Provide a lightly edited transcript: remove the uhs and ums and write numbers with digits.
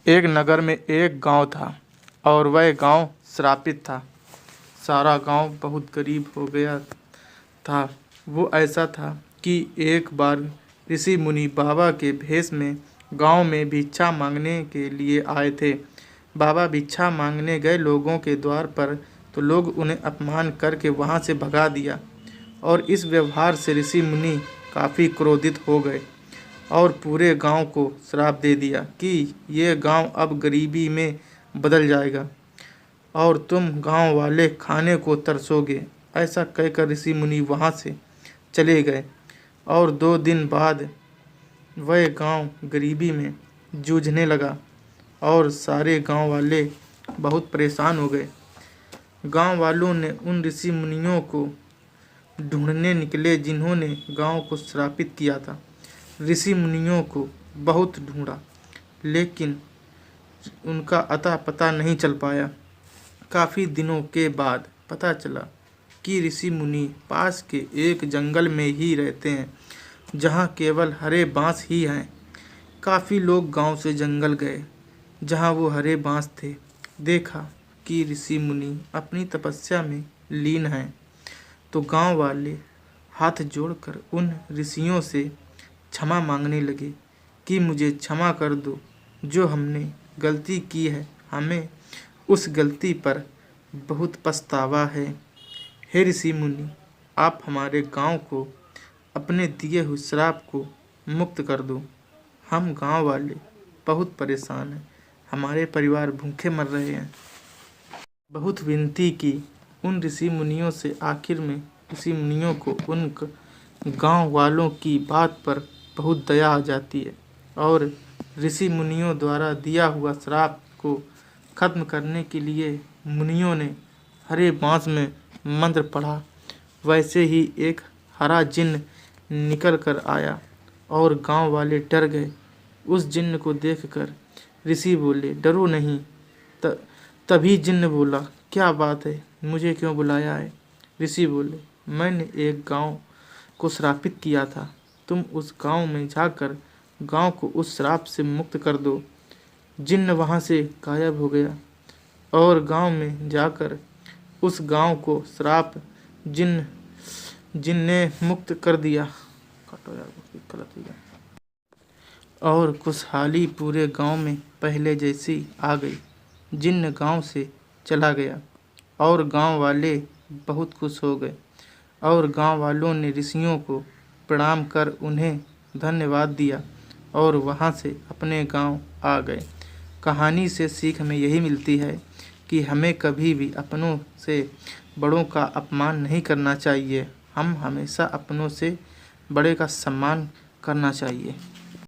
एक नगर में एक गांव था और वह गांव श्रापित था। सारा गांव बहुत गरीब हो गया था। वो ऐसा था कि एक बार ऋषि मुनि बाबा के भेष में गांव में भिक्षा मांगने के लिए आए थे। बाबा भिक्षा मांगने गए लोगों के द्वार पर तो लोग उन्हें अपमान करके वहां से भगा दिया और इस व्यवहार से ऋषि मुनि काफ़ी क्रोधित हो गए और पूरे गांव को श्राप दे दिया कि ये गांव अब गरीबी में बदल जाएगा और तुम गांव वाले खाने को तरसोगे। ऐसा कहकर ऋषि मुनि वहां से चले गए और 2 दिन बाद वह गांव गरीबी में जूझने लगा और सारे गांव वाले बहुत परेशान हो गए। गांव वालों ने उन ऋषि मुनियों को ढूंढने निकले जिन्होंने गांव को श्रापित किया था। ऋषि मुनियों को बहुत ढूंढा लेकिन उनका अता पता नहीं चल पाया। काफ़ी दिनों के बाद पता चला कि ऋषि मुनि पास के एक जंगल में ही रहते हैं जहाँ केवल हरे बांस ही हैं। काफ़ी लोग गांव से जंगल गए जहाँ वो हरे बांस थे। देखा कि ऋषि मुनि अपनी तपस्या में लीन हैं तो गांव वाले हाथ जोड़कर उन ऋषियों से क्षमा मांगने लगे कि मुझे क्षमा कर दो, जो हमने गलती की है हमें उस गलती पर बहुत पछतावा है। हे ऋषि मुनि, आप हमारे गांव को अपने दिए हुए श्राप को मुक्त कर दो। हम गांव वाले बहुत परेशान हैं, हमारे परिवार भूखे मर रहे हैं। बहुत विनती की उन ऋषि मुनियों से। आखिर में ऋषि मुनियों को उन गांव वालों की बात पर बहुत दया आ जाती है और ऋषि मुनियों द्वारा दिया हुआ श्राप को खत्म करने के लिए मुनियों ने हरे बांस में मंत्र पढ़ा। वैसे ही एक हरा जिन्न निकल कर आया और गांव वाले डर गए। उस जिन्न को देखकर ऋषि बोले, डरो नहीं। तभी जिन्न बोला, क्या बात है, मुझे क्यों बुलाया है? ऋषि बोले, मैंने एक गांव को श्रापित किया था, तुम उस गांव में जाकर गांव को उस श्राप से मुक्त कर दो। जिन्न वहां से गायब हो गया और गांव में जाकर उस गांव को श्राप जिन्न ने मुक्त कर दिया। काटो यार, गलत हो गया। और खुशहाली पूरे गांव में पहले जैसी आ गई। जिन्न गांव से चला गया और गांव वाले बहुत खुश हो गए और गांव वालों ने ऋषियों को प्रणाम कर उन्हें धन्यवाद दिया और वहां से अपने गांव आ गए। कहानी से सीख हमें यही मिलती है कि हमें कभी भी अपनों से बड़ों का अपमान नहीं करना चाहिए। हम हमेशा अपनों से बड़े का सम्मान करना चाहिए।